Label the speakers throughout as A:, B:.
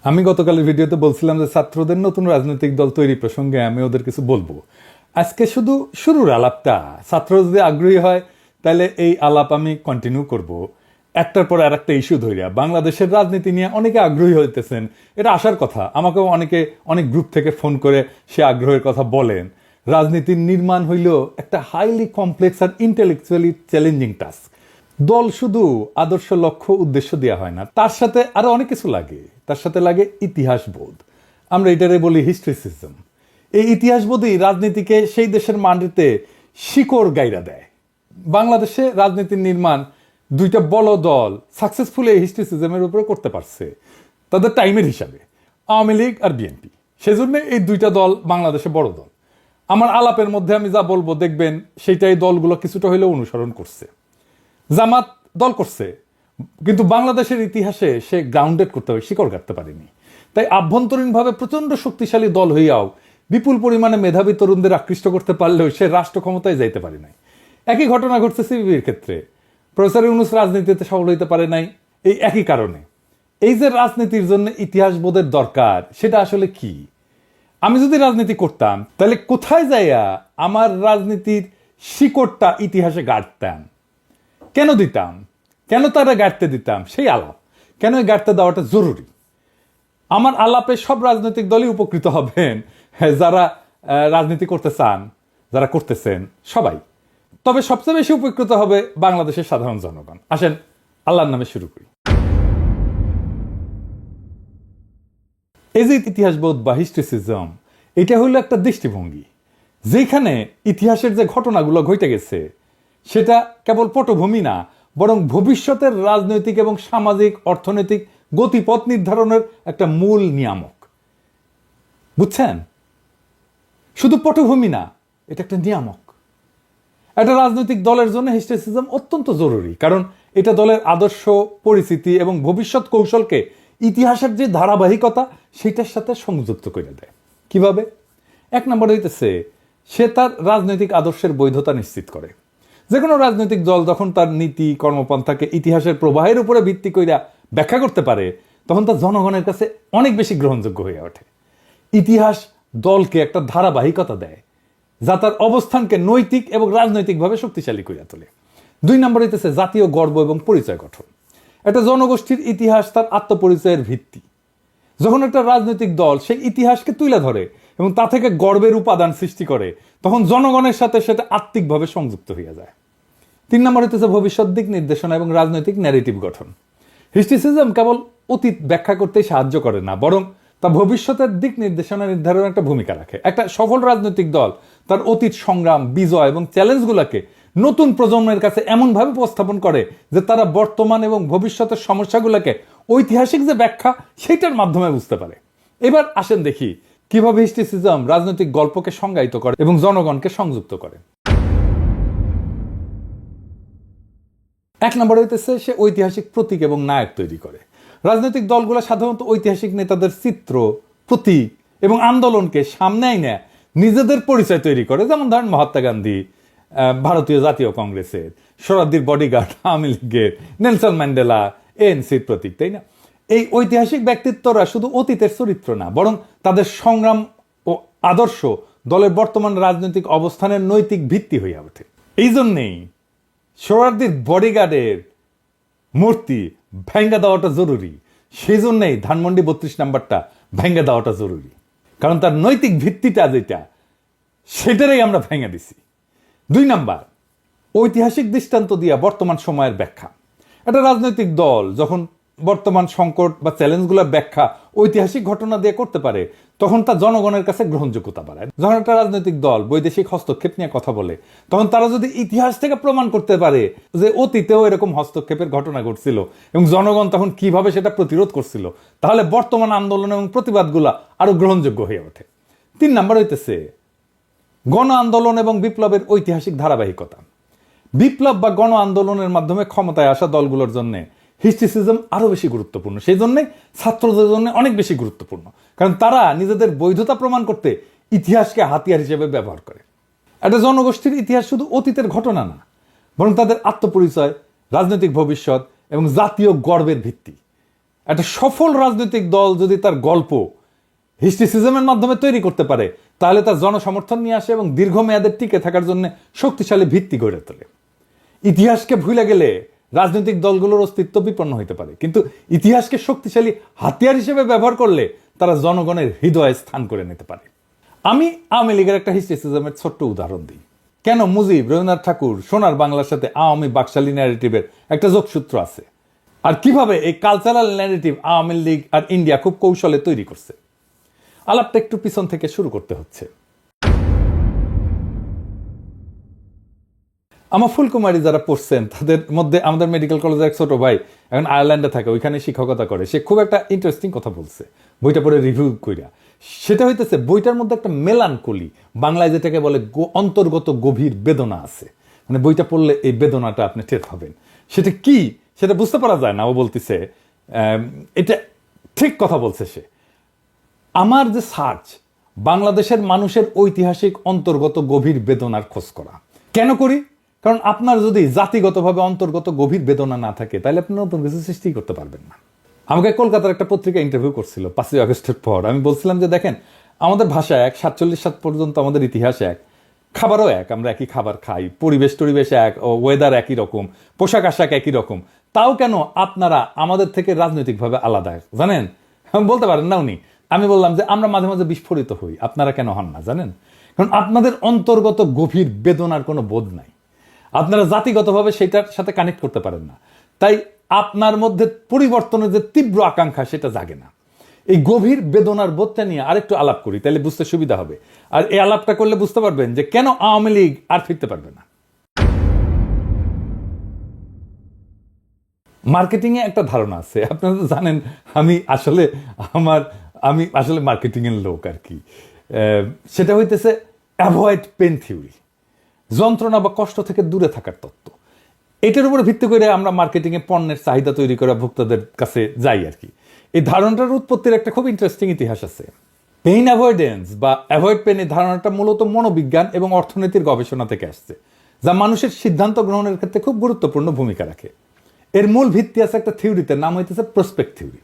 A: আমি গতকালের ভিডিওতে বলছিলাম যে ছাত্রদের নতুন রাজনৈতিক দল তৈরি প্রসঙ্গে আমি ওদের কিছু বলবো। আজকে শুধু শুরুর আলাপটা, ছাত্র যদি আগ্রহী হয় তাহলে এই আলাপ আমি কন্টিনিউ করব। একটার পর আর একটা ইস্যু ধরিয়া বাংলাদেশের রাজনীতি নিয়ে অনেকে আগ্রহী হইতেছেন, এটা আসার কথা। আমাকেও অনেক গ্রুপ থেকে ফোন করে সে আগ্রহের কথা বলেন। রাজনীতির নির্মাণ হইল একটা হাইলি কমপ্লেক্স আর ইন্টেলেকচুয়ালি চ্যালেঞ্জিং টাস্ক। দল শুধু আদর্শ লক্ষ্য উদ্দেশ্য দেওয়া হয় না, তার সাথে আরো অনেক কিছু লাগে। তার সাথে লাগে ইতিহাস বোধ, আমরা এটারে বলি হিস্ট্রিসিজম। এই ইতিহাস বোধই রাজনীতিকে সেই দেশের মাটিতে শিকড় গাইরা দেয়। বাংলাদেশে রাজনীতির নির্মাণ দুইটা বড় দল সাকসেসফুলি এই হিস্ট্রিসিজমের উপরে করতে পারছে তাদের টাইমের হিসাবে, আওয়ামী লীগ আর বিএনপি। সেজন্য এই দুইটা দল বাংলাদেশে বড় দল। আমার আলাপের মধ্যে আমি যা বলবো দেখবেন সেইটাই দলগুলো কিছুটা হইলেও অনুসরণ করছে। জামাত দল করছে, কিন্তু বাংলাদেশের ইতিহাসে সে গ্রাউন্ডেড করতে হবে, শিকড় কাটতে পারেনি। তাই আভ্যন্তরীণভাবে প্রচন্ড শক্তিশালী দল হইয়াও বিপুল পরিমাণে মেধাবী তরুণদের আকৃষ্ট করতে পারলেও সে রাষ্ট্র ক্ষমতায় যাইতে পারে নাই। একই ঘটনা ঘটছে সিপিবির ক্ষেত্রে। প্রফেসর ইউনূস রাজনীতিতে সফল হইতে পারে নাই এই একই কারণে। এই যে রাজনীতির জন্য ইতিহাস বোধের দরকার, সেটা আসলে কি? আমি যদি রাজনীতি করতাম তাহলে কোথায় যাইয়া আমার রাজনীতির শিকড়টা ইতিহাসে গাড়তাম, কেন দিতাম, কেন তারা গাড়তে দিতাম, সেই আলাপ। কেন এই গাড়তে দেওয়াটা জরুরি? আমার আলাপে সব রাজনৈতিক দলই উপকৃত হবেন, যারা রাজনীতি করতে চান, যারা করতেছেন সবাই। তবে সবচেয়ে বেশি উপকৃত হবে বাংলাদেশের সাধারণ জনগণ। আসেন আল্লাহর নামে শুরু করি। এই যে ইতিহাসবোধ বা হিস্ট্রিসিজম, এটা হলো একটা দৃষ্টিভঙ্গি যেখানে ইতিহাসের যে ঘটনাগুলো ঘটে গেছে সেটা কেবল পটভূমি না, বরং ভবিষ্যতের রাজনৈতিক এবং সামাজিক অর্থনৈতিক গতিপথ নির্ধারণের একটা মূল নিয়ামক। বুঝছেন? শুধু পটভূমি না, এটা একটা নিয়ামক। একটা রাজনৈতিক দলের জন্য হিস্ট্রিসিজম অত্যন্ত জরুরি, কারণ এটা দলের আদর্শ, পরিস্থিতি এবং ভবিষ্যৎ কৌশলকে ইতিহাসের যে ধারাবাহিকতা সেটার সাথে সংযুক্ত করে দেয়। কিভাবে? এক নম্বর হইতেছে সে তার রাজনৈতিক আদর্শের বৈধতা নিশ্চিত করে। যে কোনো রাজনৈতিক দল যখন তার নীতি কর্মপন্থাকে ইতিহাসের প্রবাহের উপরে ভিত্তি কইরা ব্যাখ্যা করতে পারে, তখন তা জনগণের কাছে অনেক বেশি গ্রহণযোগ্য হয়ে ওঠে। ইতিহাস দলকে একটা ধারাবাহিকতা দেয় যা তার অবস্থানকে নৈতিক এবং রাজনৈতিকভাবে শক্তিশালী করিয়া তোলে। দুই নম্বর হইতেছে জাতীয় গর্ব এবং পরিচয় গঠন। একটা জনগোষ্ঠীর ইতিহাস তার আত্মপরিচয়ের ভিত্তি। যখন একটা রাজনৈতিক দল সেই ইতিহাসকে তুলে ধরে এবং তা থেকে গর্বের উপাদান সৃষ্টি করে, তখন জনগণের সাথে সেটা আত্মিকভাবে সংযুক্ত হইয়া যায়। তিন নম্বর হইতেছে ভবিষ্যৎ দিক নির্দেশনা এবং রাজনৈতিক ন্যারেটিভ গঠন। হিস্ট্রিসিজম কেবল অতীত ব্যাখ্যা করতেই সাহায্য করে না, বরং তা ভবিষ্যতের দিক নির্দেশনা নির্ধারণে একটা ভূমিকা রাখে। একটা সফল রাজনৈতিক দল তার অতীত সংগ্রাম, বিজয় এবং চ্যালেঞ্জগুলোকে নতুন প্রজন্মের কাছে এমনভাবে উপস্থাপন করে যে তারা বর্তমান এবং ভবিষ্যতের সমস্যাগুলোকে ঐতিহাসিক যে ব্যাখ্যা সেটার মাধ্যমে বুঝতে পারে। এবার আসেন দেখি কিভাবে হিস্ট্রিসিজম রাজনৈতিক গল্পকে সংজ্ঞায়িত করে এবং জনগণকে সংযুক্ত করে। এক নম্বর হইতেছে সে ঐতিহাসিক প্রতীক এবং নায়ক তৈরি করে। রাজনৈতিক দলগুলো সাধারণত ঐতিহাসিক নেতাদের চিত্র, প্রতীক এবং আন্দোলনকে সামনে এনে নিজেদের পরিচয় তৈরি করে। যেমন ধরেন মহাত্মা গান্ধী ভারতীয় জাতীয় কংগ্রেসের, শরদ্দির বডিগার্ড আওয়ামী লীগের, নেলসন ম্যান্ডেলা এএনসির প্রতীক, তাই না? এই ঐতিহাসিক ব্যক্তিত্বরা শুধু অতীতের চরিত্র না, বরং তাদের সংগ্রাম ও আদর্শ দলের বর্তমান রাজনৈতিক অবস্থানের নৈতিক ভিত্তি হইয়া ওঠে। এই জন্যেই শরদ্দির বডিগার্ডের মূর্তি ভেঙ্গে দেওয়াটা জরুরি। সেই জন্যই ধানমন্ডি 32 নাম্বারটা ভেঙ্গে দেওয়াটা জরুরি, কারণ তার নৈতিক ভিত্তিটা যেটা সেটারই আমরা ভেঙে দিছি। দুই নাম্বার, ঐতিহাসিক দৃষ্টান্ত দিয়া বর্তমান সময়ের ব্যাখ্যা। একটা রাজনৈতিক দল যখন বর্তমান সংকট বা চ্যালেঞ্জগুলোর ব্যাখ্যা ঐতিহাসিক ঘটনা দিয়ে করতে পারে, তখন তা জনগণের কাছে গ্রহণযোগ্যতা বাড়ায়। যখন একটা রাজনৈতিক দল বৈদেশিক হস্তক্ষেপ নিয়ে কথা বলে, তখন তারা যদি ইতিহাস থেকে প্রমাণ করতে পারে যে অতীতেও এরকম হস্তক্ষেপের ঘটনা ঘটছিল এবং জনগণ তখন কিভাবে সেটা প্রতিরোধ করছিল, তাহলে বর্তমান আন্দোলন এবং প্রতিবাদগুলো আরো গ্রহণযোগ্য হয়ে ওঠে। তিন নাম্বার হইতেছে গণ আন্দোলন এবং বিপ্লবের ঐতিহাসিক ধারাবাহিকতা। বিপ্লব বা গণ আন্দোলনের মাধ্যমে ক্ষমতায় আসা দলগুলোর জন্য হিস্ট্রিসিজম আরো বেশি গুরুত্বপূর্ণ। সেই জন্যই ছাত্রদের জন্য অনেক বেশি গুরুত্বপূর্ণ, কারণ তারা নিজেদের বৈধতা প্রমাণ করতে ইতিহাসকে হাতিয়ার হিসেবে ব্যবহার করে। একটা জনগোষ্ঠীর ইতিহাস শুধু অতীতের ঘটনা না, বরং তাদের আত্মপরিচয়, রাজনৈতিক ভবিষ্যৎ এবং জাতীয় গর্বের ভিত্তি। একটা সফল রাজনৈতিক দল যদি তার গল্প হিস্ট্রিসিজমের মাধ্যমে তৈরি করতে পারে, তাহলে তার জনসমর্থন নিয়ে আসে এবং দীর্ঘমেয়াদে টিকে থাকার জন্য শক্তিশালী ভিত্তি গড়ে তোলে। ইতিহাসকে ভুলে গেলে রাজনৈতিক দলগুলোর অস্তিত্ব বিপন্ন হতে পারে, কিন্তু ইতিহাসকে শক্তিশালী হাতিয়ার হিসেবে ব্যবহার করলে তারা জনগণের হৃদয়ে স্থান করে নিতে পারে। আমি আওয়ামী লীগের একটা হিস্ট্রিসিজমের ছোট্ট উদাহরণ দিই। কেন মুজিব, রবীন্দ্রনাথ ঠাকুর, সোনার বাংলার সাথে আওয়ামী বাকশালী ন্যারেটিভের একটা যোগসূত্র আছে, আর কিভাবে এই কালচারাল ন্যারেটিভ আওয়ামী লীগ আর ইন্ডিয়া খুব কৌশলে তৈরি করছে। আলাপটা একটু পিছন থেকে শুরু করতে হচ্ছে। আমার ফুলকুমারী যারা পড়ছেন তাদের মধ্যে আমাদের মেডিকেল কলেজের এক ছোট ভাই এখন আয়ারল্যান্ডে থাকে, ওইখানে শিক্ষকতা করে। সে খুব একটা ইন্টারেস্টিং কথা বলছে বইটা পড়ে রিভিউ কইরা। সেটা হইতেছে বইটার মধ্যে একটা মেলানকলি, বাংলায় যেটাকে বলে অন্তর্গত গভীর বেদনা আছে। মানে বইটা পড়লে এই বেদনাটা আপনি টের পাবেন। সেটা কি সেটা বুঝতে পারা যায় না। ও বলতেছে এটা ঠিক কথা বলছে সে। আমার যে সার্চ, বাংলাদেশের মানুষের ঐতিহাসিক অন্তর্গত গভীর বেদনার খোঁজ করা। কেন করি? কারণ আপনার যদি জাতিগতভাবে অন্তর্গত গভীর বেদনা না থাকে, তাহলে আপনি নতুন কিছু সৃষ্টি করতে পারবেন না। আমাকে কলকাতার একটা পত্রিকা ইন্টারভিউ করছিল 5ই আগস্টের পর। আমি বলছিলাম যে দেখেন, আমাদের ভাষা এক, 47 সাল পর্যন্ত আমাদের ইতিহাস এক, খাবারও এক, আমরা একই খাবার খাই, পরিবেশ টরিবেশ এক, ওয়েদার একই রকম, পোশাক আশাক একই রকম। তাও কেন আপনারা আমাদের থেকে রাজনৈতিকভাবে আলাদা জানেন? বলতে পারেন না উনি। আমি বললাম যে আমরা মাঝে মাঝে বিস্ফোরিত হই, আপনারা কেন হন না জানেন? কারণ আপনাদের অন্তর্গত গভীর বেদনার কোনো বোধ নাই, আপনারা জাতিগতভাবে সেটার সাথে কানেক্ট করতে পারেন না, তাই আপনার মধ্যে পরিবর্তনের যে তীব্র আকাঙ্ক্ষা সেটা জাগে না। এই গভীর বেদনার বোধটা নিয়ে আরেকটু আলাপ করি, তাহলে বুঝতে সুবিধা হবে। আর এই আলাপটা করলে বুঝতে পারবেন যে কেন আওয়ামী লীগ আর ফিরতে পারবে না। মার্কেটিং এ একটা ধারণা আছে, আপনারা তো জানেন আমি আসলে মার্কেটিং এর লোক আর কি। সেটা হইতেছে অ্যাভয়েড পেন থিওরি, যন্ত্রণা বা কষ্ট থেকে দূরে থাকার তত্ত্ব। এটার উপরে ভিত্তি করে আমরা মার্কেটিং এ পণ্যের চাহিদা তৈরি করে ভোক্তাদের কাছে যাই আর কি। এই ধারণাটার উৎপত্তির একটা খুব ইন্টারেস্টিং ইতিহাস আছে। পেইন অ্যাভয়েডেন্স বা অ্যাভয়েড পেন, এই ধারণাটা মূলত মনোবিজ্ঞান এবং অর্থনীতির গবেষণা থেকে আসছে, যা মানুষের সিদ্ধান্ত গ্রহণের ক্ষেত্রে খুব গুরুত্বপূর্ণ ভূমিকা রাখে। এর মূল ভিত্তি আছে একটা থিওরিতে, নাম হইতেছে প্রসপেক্ট থিওরি।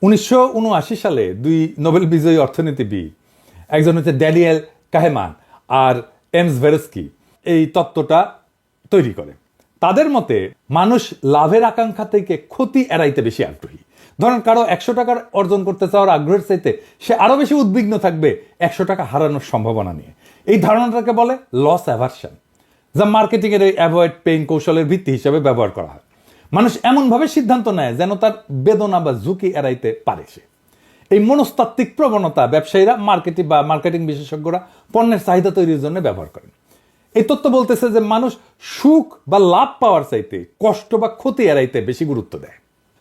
A: 1979 সালে 2 নোবেল বিজয়ী অর্থনীতিবিদ, একজন হচ্ছে ড্যানিয়েল কাহেমান আর এমসভেরস্কি, এই তত্ত্বটা তৈরি করে। তাদের মতে মানুষ লাভের আকাঙ্ক্ষা থেকে ক্ষতি এড়াইতে বেশি আগ্রহী। ধরেন কারো 100 টাকা অর্জন করতে চাওয়ার আগ্রহের চাইতে সে আরো বেশি উদ্বিগ্ন থাকবে 100 টাকা হারানোর সম্ভাবনা নিয়ে। এই ধারণাটাকে বলে লস অ্যাভারশন, যা মার্কেটিং এর এই অ্যাভয়েড পেইন কৌশলের ভিত্তি হিসেবে ব্যবহার করা হয়। মানুষ এমনভাবে সিদ্ধান্ত নেয় যেন তার বেদনা বা ঝুঁকি এড়াইতে পারে সে। এই মনস্তাত্ত্বিক প্রবণতা ব্যবসায়ীরা, মার্কেটিং বিশেষজ্ঞরা পণ্যের চাহিদা তৈরির জন্য ব্যবহার করেন। এই তত্ত্ব বলতেছে যে মানুষ সুখ বা লাভ পাওয়ার চাইতে কষ্ট বা ক্ষতি এড়াইতে বেশি গুরুত্ব দেয়।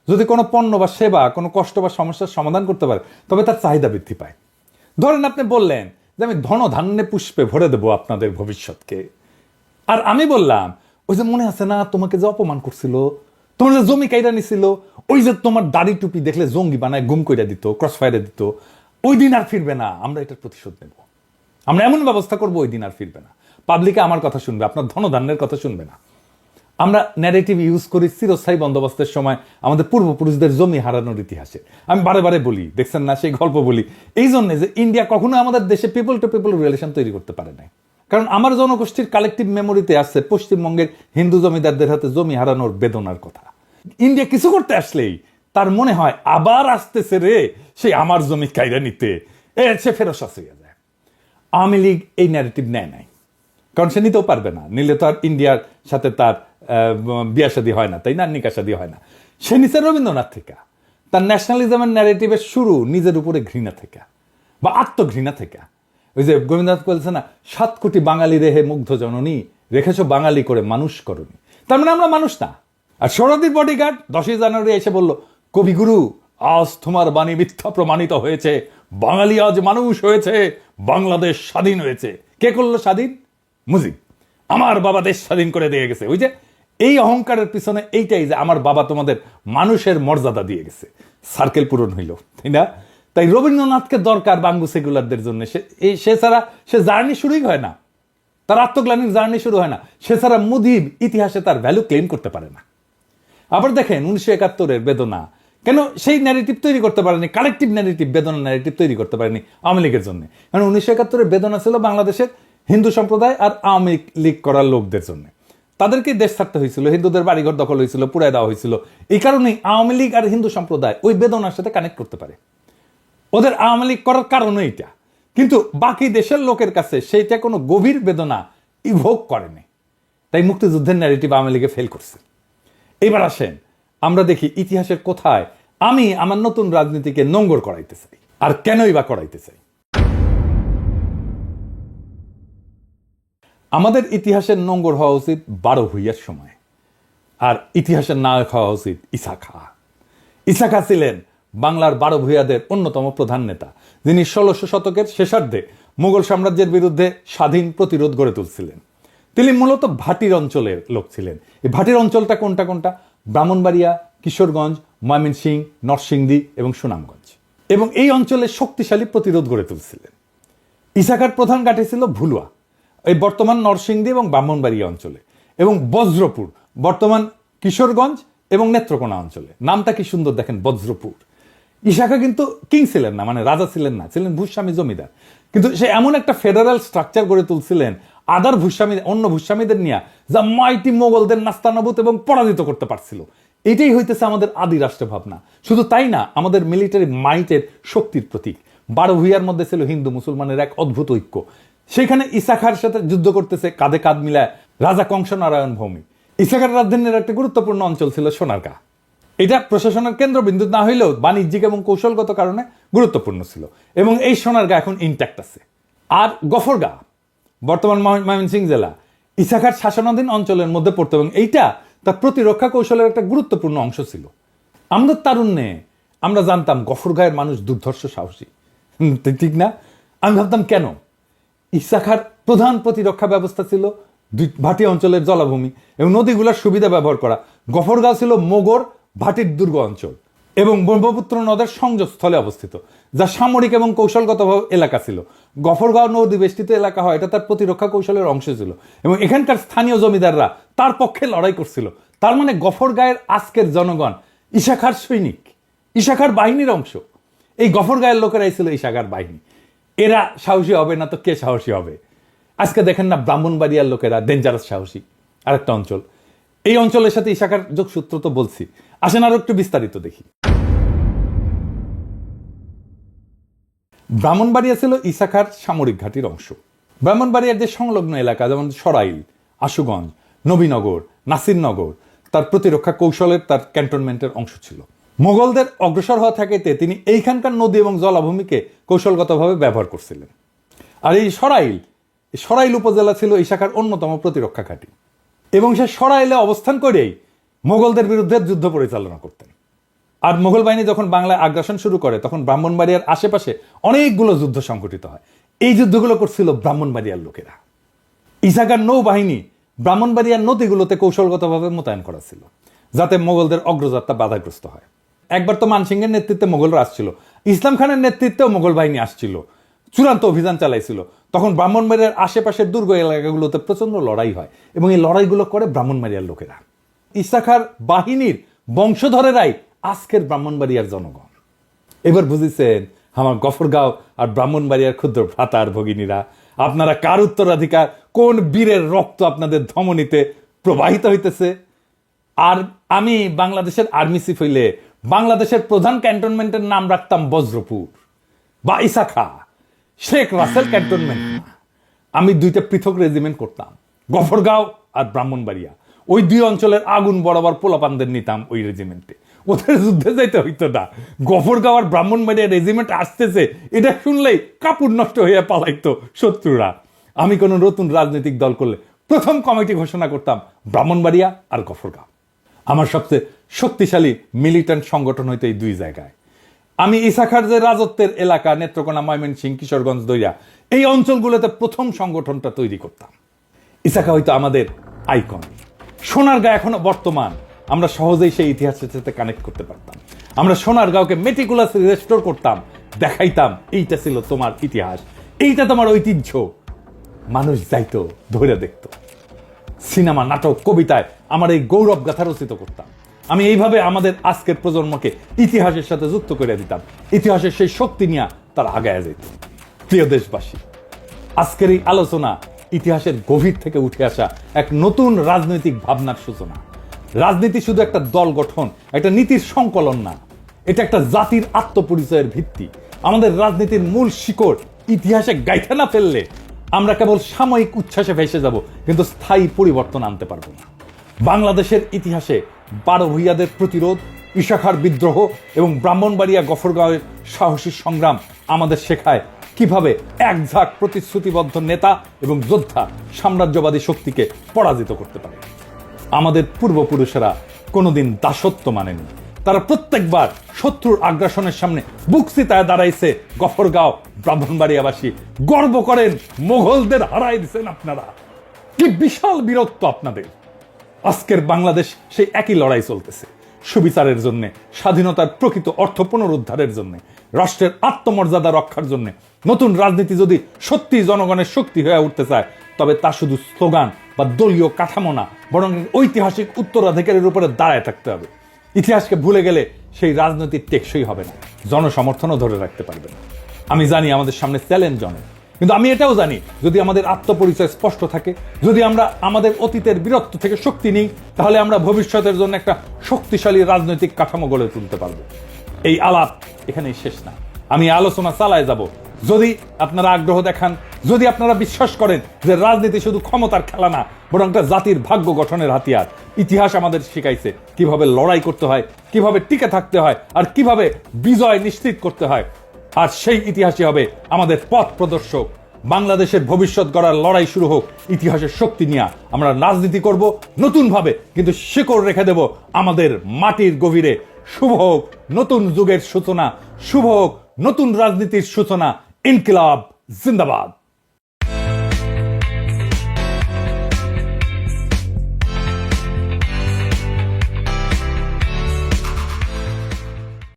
A: যদি কোনো পণ্য বা সেবা কোনো কষ্ট বা সমস্যার সমাধান করতে পারে, তবে তার চাহিদা বৃদ্ধি পায়। ধরেন আপনি বললেন যে আমি ধনধান্যে পুষ্পে ভরে দেবো আপনাদের ভবিষ্যৎকে, আর আমি বললাম ওই যে মনে আছে না তোমাকে যে অপমান করছিল, তোমার যে জমি কাইরা নিছিল, ওই যে তোমার দাড়ি টুপি দেখলে জঙ্গি বানায় গুম কইরা দিত, ক্রস ফায়ারে দিত, ওই দিন আর ফিরবে না, আমরা এটার প্রতিশোধ নেব, আমরা এমন ব্যবস্থা করবো ওই দিন আর ফিরবে না। পাবলিকে আমার কথা শুনবে, আপনার ধনধান্যের কথা শুনবে না। আমরা ন্যারেটিভ ইউজ করি চিরস্থায়ী বন্দোবস্তের সময় আমাদের পূর্বপুরুষদের জমি হারানোর ইতিহাসে। আমি বারে বারে বলি, দেখছেন না সেই গল্প বলি, এই জন্য যে ইন্ডিয়া কখনো আমাদের দেশে পিপল টু পিপল রিলেশন তৈরি করতে পারে নাই। কারণ আমার জনগোষ্ঠীর কালেকটিভ মেমোরিতে আসছে পশ্চিমবঙ্গের হিন্দু জমিদারদের হাতে জমি হারানোর বেদনার কথা। ইন্ডিয়া কিছু করতে আসলেই তার মনে হয় আবার আসতেছে রে সেই আমার জমি কাইরা নিতে, সে ফেরত হয়ে যায়। আওয়ামী লীগ এই ন্যারেটিভ নেয় নাই, কারণ সে নিতেও পারবে না, নিলে তো আর ইন্ডিয়ার সাথে তার বিয়া শাদী হয় না, তাই না, নিকা শাদী হয় না। সে নিচে রবীন্দ্রনাথ থেকে, তার ন্যাশনালিজমের ন্যারেটিভের শুরু নিজের উপরে ঘৃণা থেকে বা আত্মঘৃণা থেকে। ওই যে গোবিন্দনাথ বলছে না, 7 কোটি বাঙালি রেহে মুগ্ধ জননী, রেখেছো বাঙালি করে মানুষ করনি। তার মানে আমরা মানুষ না। আর সৌরদীর বডিগার্ড 10ই জানুয়ারি এসে বলল, কবিগুরু আজ তোমার বাণী মিথ্যা প্রমাণিত হয়েছে, বাঙালি আজ মানুষ হয়েছে, বাংলাদেশ স্বাধীন হয়েছে। কে করলো স্বাধীন? মুজিব। আমার বাবা দেশ স্বাধীন করে দিয়ে গেছে। ওই যে এই অহংকারের পিছনে এইটাই যে আমার বাবা তোমাদের মানুষের মর্যাদা দিয়ে গেছে, সার্কেল পূরণ হইল, তাই না? তাই রবীন্দ্রনাথকে দরকার বাঙ্গু সেকুলারদের জন্য। সে ছাড়া সে জার্নি শুরুই হয় না, তার আত্মগ্লানির জার্নি শুরু হয় না। সে ছাড়া মুজিব ইতিহাসে তার ভ্যালু ক্লেম করতে পারে না। আবার দেখেন 1971-এর বেদনা, কেন সেই ন্যারেটিভ তৈরি করতে পারেনি, কালেকটিভ ন্যারেটিভ, বেদনা ন্যারেটিভ তৈরি করতে পারেনি আওয়ামী লীগের জন্য? কারণ 1971 বেদনা ছিল বাংলাদেশের হিন্দু সম্প্রদায় আর আওয়ামী লীগ করার লোকদের জন্য। তাদেরকে দেশ ছাড়তে হয়েছিল, হিন্দুদের বাড়িঘর দখল হয়েছিল, পুড়ায় দেওয়া হয়েছিল। এই কারণেই আওয়ামী লীগ আর হিন্দু সম্প্রদায় ওই বেদনার সাথে কানেক্ট করতে পারে। ওদের আওয়ামী লীগ করার কারণও এইটা। কিন্তু বাকি দেশের লোকের কাছে সেইটা কোনো গভীর বেদনা ইভোক করেনি। তাই মুক্তিযুদ্ধের ন্যারেটিভ আওয়ামী লীগে ফেল করছে। এবার আসেন আমরা দেখি ইতিহাসের কোথায় আমি আমার নতুন রাজনীতিকে নোঙ্গর করাইতে চাই, আর কেনই বা করাইতে চাই। আমাদের ইতিহাসের নোঙ্গর হওয়া উচিত 12 ভূঁইয়ার সময়, আর ইতিহাসের নায়ক হওয়া উচিত ঈসা খাঁ। ঈসা খাঁ ছিলেন বাংলার 12 ভূঁইয়াদের অন্যতম প্রধান নেতা, যিনি 1600 শতকের শেষার্ধে মুঘল সাম্রাজ্যের বিরুদ্ধে স্বাধীন প্রতিরোধ গড়ে তুলছিলেন। তিনি মূলত ভাটির অঞ্চলের লোক ছিলেন। এই ভাটির অঞ্চলটা কোনটা কোনটা? ব্রাহ্মণবাড়িয়া, কিশোরগঞ্জ, ময়মনসিংহ, নরসিংদী এবং সুনামগঞ্জ। এবং এই অঞ্চলে শক্তিশালী প্রতিরোধ গড়ে তুলছিলেন। ঈসা খাঁর প্রধান ঘাঁটি ছিল ভুলুয়া, এই বর্তমান নরসিংদী এবং ব্রাহ্মণবাড়িয়া অঞ্চলে, এবং বজ্রপুর বর্তমান কিশোরগঞ্জ এবং নেত্রকোনা অঞ্চলে। নামটা কি সুন্দর দেখেন, বজ্রপুর। ঈসা খাঁ কিন্তু কিং ছিলেন না, মানে রাজা ছিলেন না, ছিলেন ভূস্বামী জমিদার। কিন্তু সে এমন একটা ফেডারেল স্ট্রাকচার গড়ে তুলছিলেন আদার ভূস্বামী, অন্য ভূস্বামীদের নিয়ে, যা মাইটি মোগলদের নাস্তানাবুদ এবং পরাজিত করতে পারছিল। এটাই হইতেছে আমাদের আদি রাষ্ট্র ভাবনা। শুধু তাই না, আমাদের মিলিটারি মাইটের শক্তির প্রতীক। 12 ভূঁইয়ার মধ্যে ছিল হিন্দু মুসলমানের এক অদ্ভুত ঐক্য। সেখানে ঈসা খাঁর সাথে যুদ্ধ করতেছে কাঁধে কাঁধ মিলায় রাজা কংসনারায়ণ ভৌমিক। ঈসা খাঁর রাজধানীর একটা গুরুত্বপূর্ণ অঞ্চল ছিল সোনারগাঁ। এটা প্রশাসনের কেন্দ্রবিন্দু না হইলেও বাণিজ্যিক এবং কৌশলগত কারণে গুরুত্বপূর্ণ ছিল, এবং এই সোনারগাঁ এখন ইনট্যাক্ট আছে। আর গফরগাঁ বর্তমান ময়মনসিংহ জেলা ঈসা খাঁর শাসনাধীন অঞ্চলের মধ্যে পড়তো, এবং এইটা তার প্রতিরক্ষা কৌশলের একটা গুরুত্বপূর্ণ অংশ ছিল। আমাদের তারুণ্যে আমরা জানতাম গফরগাঁয়ের মানুষ দুর্ধর্ষ সাহসী, ঠিক না? আমি ভাবতাম কেন? ঈসা খাঁর প্রধান প্রতিরক্ষা ব্যবস্থা ছিল ভাটি অঞ্চলের জলাভূমি এবং নদীগুলোর সুবিধা ব্যবহার করা। গফরগাঁও ছিল মোগর ভাটির দুর্গ অঞ্চল এবং ব্রহ্মপুত্র নদের সংযোগস্থলে অবস্থিত, যা সামরিক এবং কৌশলগত এলাকা ছিল। গফরগাঁও নদী বেষ্টিত এলাকা হয়, এটা তার প্রতিরক্ষা কৌশলের অংশ ছিল, এবং এখানকার স্থানীয় জমিদাররা তার পক্ষে লড়াই করছিল। তার মানে গফরগাঁয়ের আজকের জনগণ ঈসা খাঁর সৈনিক, ঈসা খাঁর বাহিনীর অংশ। এই গফরগাঁয়ের লোকেরাই ছিল ঈসা খাঁর বাহিনী। এরা সাহসী হবে না তো কে সাহসী হবে? আজকে দেখেন না, ব্রাহ্মণবাড়িয়ার লোকেরা ডেঞ্জারাস সাহসী, আরেকটা অঞ্চল। এই অঞ্চলের সাথে ঈসা খাঁর যোগসূত্র তো বলছি, আসেন আরো একটু বিস্তারিত দেখি। ব্রাহ্মণবাড়িয়া ছিল ঈসা খাঁর সামরিক ঘাঁটির অংশ। ব্রাহ্মণবাড়িয়ার যে সংলগ্ন এলাকা, যেমন সরাইল, আশুগঞ্জ, নবীনগর, নাসিরনগর, তার প্রতিরক্ষা কৌশলের, তার ক্যান্টনমেন্টের অংশ ছিল। মোগলদের অগ্রসর হওয়া থাকাতে তিনি এইখানকার নদী এবং জলাভূমিকে কৌশলগতভাবে ব্যবহার করছিলেন। আর এই সরাইল উপজেলা ছিল ঈসা খাঁর অন্যতম প্রতিরক্ষা ঘাঁটি, এবং সে সরাইলে অবস্থান করেই মোগলদের বিরুদ্ধে যুদ্ধ পরিচালনা করতেন। আর মোগল বাহিনী যখন বাংলায় আগ্রাসন শুরু করে, তখন ব্রাহ্মণবাড়িয়ার আশেপাশে অনেকগুলো যুদ্ধ সংঘটিত হয়। এই যুদ্ধগুলো করছিল ব্রাহ্মণবাড়িয়ার লোকেরা। ঈসা খাঁর নৌবাহিনী ব্রাহ্মণবাড়িয়ার নদীগুলোতে কৌশলগতভাবে মোতায়েন করা ছিল, যাতে মোগলদের অগ্রযাত্রা বাধাগ্রস্ত হয়। একবার তো মানসিংহের নেতৃত্বে মোগলরা আসছিল, ইসলাম খানের নেতৃত্বেও মোগল বাহিনী আসছিল, চূড়ান্ত অভিযান চালাইছিল। তখন ব্রাহ্মণবাড়িয়ার আশেপাশের দুর্গ এলাকাগুলোতে প্রচন্ড লড়াই হয়, এবং এই লড়াইগুলো করে ব্রাহ্মণবাড়িয়ার লোকেরা। ঈসা খাঁর বাহিনীর বংশধরেরাই আজকের ব্রাহ্মণবাড়িয়ার জনগণ। এবার বুঝেছেন আমার গফরগাঁও আর ব্রাহ্মণবাড়িয়ার ক্ষুদ্র ভ্রাতা আর ভগিনীরা, আপনারা কার উত্তরাধিকার, কোন বীরের রক্ত আপনাদের ধমনীতে প্রবাহিত হইতেছে। আর আমি বাংলাদেশের আর্মি চিফ হইলে বাংলাদেশের প্রধান ক্যান্টনমেন্টের নাম রাখতাম বজ্রপুর বা ঈসা খাঁ। শেখ রাসেল ক্যান্টনমেন্ট না, আমি দুইটা পৃথক রেজিমেন্ট করতাম, গফরগাঁও আর ব্রাহ্মণবাড়িয়া। ওই দুই অঞ্চলের আগুন বরাবর পোলাপানদের নিতাম ওই রেজিমেন্টে, ওদের যুদ্ধে যাইতে হইতো না। গফরগাঁও আর ব্রাহ্মণবাড়িয়া রেজিমেন্ট আসতেছে এটা শুনলেই কাপড় নষ্ট হইয়া পালাইতো শত্রুরা। আমি কোনো নতুন রাজনৈতিক দল করলে প্রথম কমিটি ঘোষণা করতাম ব্রাহ্মণবাড়িয়া আর গফরগাঁও। আমার সবচেয়ে শক্তিশালী মিলিটেন্ট সংগঠন হইতো এই দুই জায়গায়। আমি ঈসা খাঁর যে রাজত্বের এলাকা নেত্রকোনা, ময়মনসিংহ, কিশোরগঞ্জ, দইয়া, এই অঞ্চলগুলোতে প্রথম সংগঠনটা তৈরি করতাম। ঈসা খাঁ হয়তো আমাদের আইকন। সোনারগাঁ এখনো বর্তমান, আমরা সহজেই সেই ইতিহাসের সাথে কানেক্ট করতে পারতাম। আমরা সোনারগাঁওকে মেটিকুলাসলি রেস্টোর করতাম, দেখাইতাম এইটা ছিল তোমার ইতিহাস, এইটা তোমার ঐতিহ্য। মানুষ যাইতো, ধরে দেখতো। সিনেমা, নাটক, কবিতায় আমার এই গৌরব গাথা রচিত করতাম। আমি এইভাবে আমাদের আজকের প্রজন্মকে ইতিহাসের সাথে যুক্ত করে দিতাম, ইতিহাসের সেই শক্তি নিয়ে তারা আগায় যেত। প্রিয় দেশবাসী, আজকের এই আলোচনা ইতিহাসের গভীর থেকে উঠে আসা এক নতুন রাজনৈতিক ভাবনার সূচনা। রাজনীতি শুধু একটা দল গঠন, একটা নীতির সংকলন না, এটা একটা জাতির আত্মপরিচয়ের ভিত্তি। আমাদের রাজনীতির মূল শিকড় ইতিহাসে গাইথা না ফেললে আমরা কেবল সাময়িক উচ্ছ্বাসে ভেসে যাব, কিন্তু স্থায়ী পরিবর্তন আনতে পারবো না। বাংলাদেশের ইতিহাসে 12 ভূঁইয়াদের প্রতিরোধ, ইশাখার বিদ্রোহ এবং ব্রাহ্মণবাড়িয়া গফরগাঁওয়ের সাহসী সংগ্রাম আমাদের শেখায় কিভাবে এক ঝাঁক প্রতিশ্রুতিবদ্ধ নেতা এবং যোদ্ধা সাম্রাজ্যবাদী শক্তিকে পরাজিত করতে পারে। আমাদের পূর্বপুরুষেরা কোনোদিন দাসত্ব মানেনি, তারা প্রত্যেকবার শত্রুর আগ্রাসনের সামনে বুক চিতায় দাঁড়াইছে। গফরগাঁও ব্রাহ্মণবাড়িয়াবাসী গর্ব করেন, মোগলদের হারাই দিচ্ছেন আপনারা। কি বিশাল বীরত্ব আপনাদের! আজকের বাংলাদেশ সেই একই লড়াই চলতেছে, সুবিচারের জন্য, স্বাধীনতার প্রকৃত অর্থ পুনরুদ্ধারের জন্য, রাষ্ট্রের আত্মমর্যাদা রক্ষার জন্য। নতুন রাজনীতি যদি সত্যি জনগণের শক্তি হয়ে উঠতে চায়, তবে তা শুধু স্লোগান বা দলীয় কাঠামো না, বরং ঐতিহাসিক উত্তরাধিকারের উপরে দাঁড়ায় থাকতে হবে। ইতিহাসকে ভুলে গেলে সেই রাজনীতি টেকসই হবে না, জনসমর্থনও ধরে রাখতে পারবে না। আমি জানি আমাদের সামনে চ্যালেঞ্জ অনেক, কিন্তু আমি এটাও জানি যদি আমাদের আত্মপরিচয় স্পষ্ট থাকে, যদি আমরা আমাদের অতীতের বীরত্ব থেকে শক্তি নিই, তাহলে আমরা ভবিষ্যতের জন্য একটা শক্তিশালী রাজনৈতিক কাঠামো গড়ে তুলতে পারবো। এই আলাপ এখানেই শেষ না, আমি আলোচনা চালায় যাব। যদি আপনারা আগ্রহ দেখান, যদি আপনারা বিশ্বাস করেন যে রাজনীতি শুধু ক্ষমতার খেলা না, বরং একটা জাতির ভাগ্য গঠনের হাতিয়ার। ইতিহাস আমাদের শিখাইছে কিভাবে লড়াই করতে হয়, কিভাবে টিকে থাকতে হয়, আর কিভাবে বিজয় নিশ্চিত করতে হয়। আর সেই ইতিহাসই হবে আমাদের পথ প্রদর্শক। বাংলাদেশের ভবিষ্যৎ গড়ার লড়াই শুরু হোক ইতিহাসের শক্তি নিয়ে। আমরা রাজনীতি করব নতুন ভাবে, কিন্তু শিকড় রেখে দেব আমাদের মাটির গভীরে। শুভ হোক নতুন যুগের সূচনা, শুভ হোক নতুন রাজনীতির সূচনা। ইনকিলাব জিন্দাবাদ।